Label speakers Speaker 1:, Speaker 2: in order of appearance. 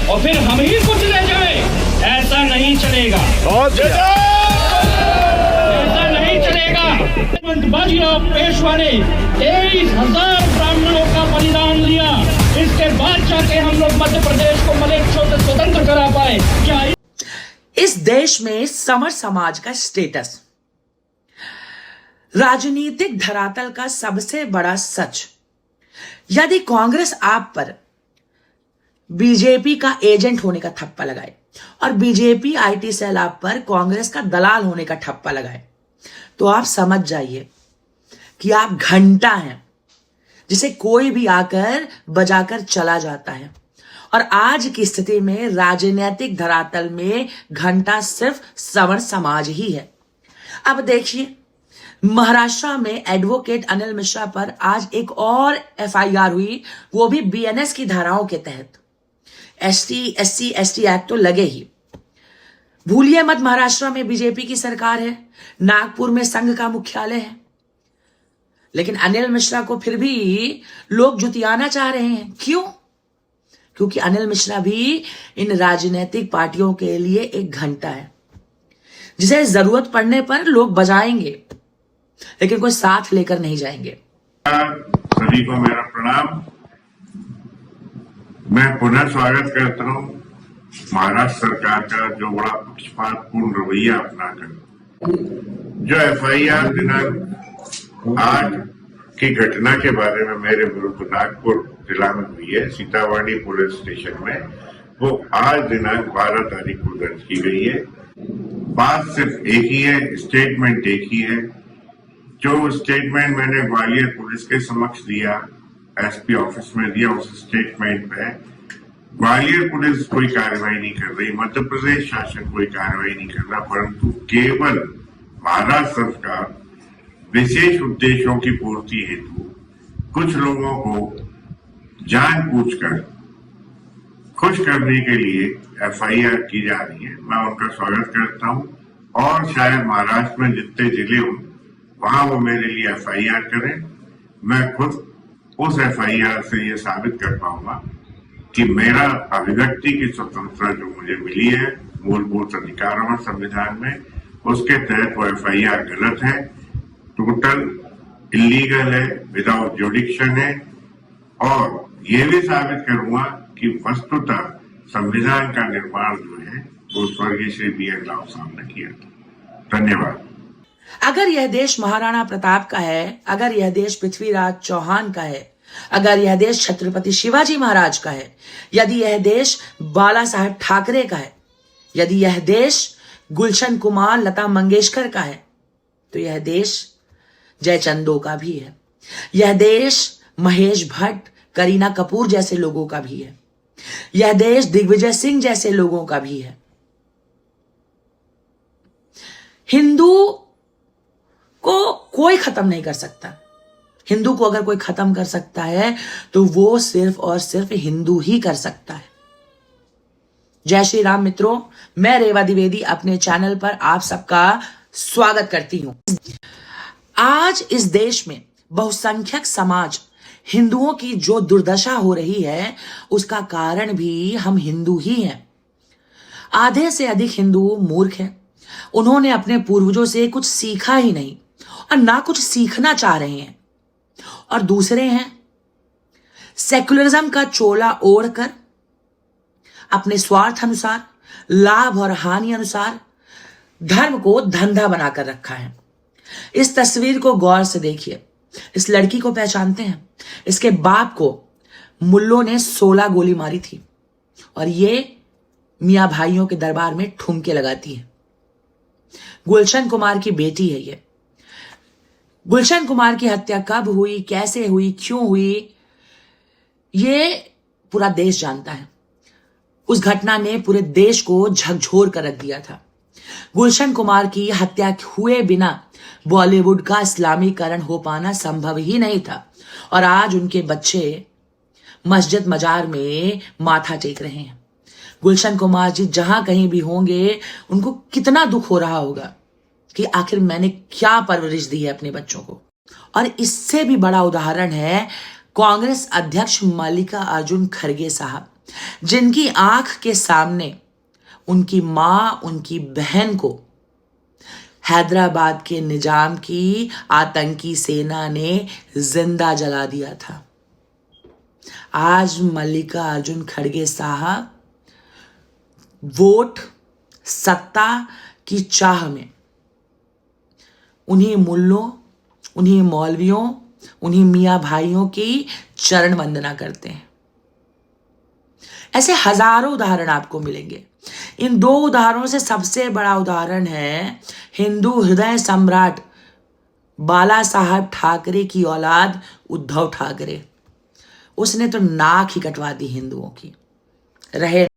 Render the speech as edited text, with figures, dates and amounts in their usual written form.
Speaker 1: और फिर हम ही कुछ ले जाए, ऐसा नहीं चलेगा। ऐसा नहीं चलेगा। बाजीराव पेशवा ने 23,000 ब्राह्मणों का बलिदान लिया, इसके बाद जाके हम लोग मध्य प्रदेश को मलेच्छों से स्वतंत्र करा पाए। क्या
Speaker 2: इस देश में समर समाज का स्टेटस, राजनीतिक धरातल का सबसे बड़ा सच, यदि कांग्रेस आप पर बीजेपी का एजेंट होने का ठप्पा लगाए और बीजेपी आईटी सेल आप पर कांग्रेस का दलाल होने का ठप्पा लगाए, तो आप समझ जाइए कि आप घंटा हैं जिसे कोई भी आकर बजाकर चला जाता है। और आज की स्थिति में राजनीतिक धरातल में घंटा सिर्फ सवर्ण समाज ही है। अब देखिए, महाराष्ट्र में एडवोकेट अनिल मिश्रा पर आज एक और एफआईआर हुई, वो भी बीएनएस की धाराओं के तहत। एससी एसटी एक्ट तो लगे ही। भूलिए मत, महाराष्ट्र में बीजेपी की सरकार है, नागपुर में संघ का मुख्यालय है, लेकिन अनिल मिश्रा को फिर भी लोग जुतियाना चाह रहे हैं। क्यों? क्योंकि अनिल मिश्रा भी इन राजनीतिक पार्टियों के लिए एक घंटा है जिसे जरूरत पड़ने पर लोग बजाएंगे, लेकिन कोई साथ लेकर नहीं जाएंगे।
Speaker 3: सभी को मेरा प्रणाम। मैं पुनः स्वागत करता हूं महाराष्ट्र सरकार का, जो बड़ा पक्षपातपूर्ण रवैया अपनाकर जो एफआईआर दिनांक 8 की घटना के बारे में मेरे विरुद्ध नागपुर जिला में हुई है, सीतावाड़ी पुलिस स्टेशन में, वो आज दिनांक 12 तारीख को दर्ज की गई है। बात सिर्फ एक ही है, स्टेटमेंट एक ही है। जो स्टेटमेंट मैंने ग्वालियर पुलिस के समक्ष दिया, एसपी ऑफिस में दिया, उस स्टेटमेंट पे ग्वालियर पुलिस कोई कार्रवाई नहीं कर रही, मध्य प्रदेश शासन कोई कार्रवाई नहीं कर रहा, परंतु केवल महाराष्ट्र सरकार विशेष उद्देश्यों की पूर्ति हेतु कुछ लोगों को जानबूझकर खुश करने के लिए एफआईआर की जा रही है। मैं उनका स्वागत करता हूं और शायद महाराष्ट्र में जितने जिले हों वहां वो मेरे लिए एफआईआर करें। मैं खुद उस एफआईआर से ये साबित कर पाऊंगा कि मेरा अभिव्यक्ति की स्वतंत्रता जो मुझे मिली है मूलभूत अधिकारों और संविधान में, उसके तहत वो एफआईआर गलत है, टोटल इलीगल है, विदाउट जुडिक्शन है। और ये भी साबित करूंगा कि वस्तुतः संविधान का निर्माण जो है वो स्वर्गीय श्री बी.एन. राव साहब ने किया था। धन्यवाद।
Speaker 2: अगर यह देश महाराणा प्रताप का है, अगर यह देश पृथ्वीराज चौहान का है, अगर यह देश छत्रपति शिवाजी महाराज का है, यदि यह देश बाला साहेब ठाकरे का है, यदि यह देश गुलशन कुमार लता मंगेशकर का है, तो यह देश जयचंदो का भी है। यह देश महेश भट्ट, करीना कपूर जैसे लोगों का भी है। यह देश दिग्विजय सिंह जैसे लोगों का भी है। हिंदू को कोई खत्म नहीं कर सकता। हिंदू को अगर कोई खत्म कर सकता है तो वो सिर्फ और सिर्फ हिंदू ही कर सकता है। जय श्री राम मित्रों, मैं रेवा द्विवेदी अपने चैनल पर आप सबका स्वागत करती हूं। आज इस देश में बहुसंख्यक समाज हिंदुओं की जो दुर्दशा हो रही है, उसका कारण भी हम हिंदू ही हैं। आधे से अधिक हिंदू मूर्ख हैं। उन्होंने अपने पूर्वजों से कुछ सीखा ही नहीं और ना कुछ सीखना चाह रहे हैं। और दूसरे हैं सेकुलरिज्म का चोला ओढ़कर अपने स्वार्थ अनुसार, लाभ और हानि अनुसार धर्म को धंधा बनाकर रखा है। इस तस्वीर को गौर से देखिए। इस लड़की को पहचानते हैं? इसके बाप को मुल्लों ने 16 गोली मारी थी और ये मियां भाइयों के दरबार में ठुमके लगाती है। गुलशन कुमार की बेटी है ये। गुलशन कुमार की हत्या कब हुई, कैसे हुई, क्यों हुई, ये पूरा देश जानता है। उस घटना ने पूरे देश को झकझोर कर रख दिया था। गुलशन कुमार की हत्या हुए बिना बॉलीवुड का इस्लामीकरण हो पाना संभव ही नहीं था और आज उनके बच्चे मस्जिद मजार में माथा टेक रहे हैं। गुलशन कुमार जी जहां कहीं भी होंगे, उनको कितना दुख हो रहा होगा कि आखिर मैंने क्या परवरिश दी है अपने बच्चों को। और इससे भी बड़ा उदाहरण है कांग्रेस अध्यक्ष मल्लिकार्जुन खड़गे साहब। जिनकी आंख के सामने उनकी मां, उनकी बहन को हैदराबाद के निजाम की आतंकी सेना ने जिंदा जला दिया था। आज मल्लिकार्जुन खड़गे साहब वोट, सत्ता की चाह में उन्हीं मुल्लों, उन्हीं मौलवियों, उन्हीं मियाँ भाइयों की चरण वंदना करते हैं। ऐसे हजारों उदाहरण आपको मिलेंगे। इन 2 उदाहरणों से सबसे बड़ा उदाहरण है हिंदू हृदय सम्राट बाला साहब ठाकरे की औलाद उद्धव ठाकरे। उसने तो नाक ही कटवा दी हिंदुओं की। रहे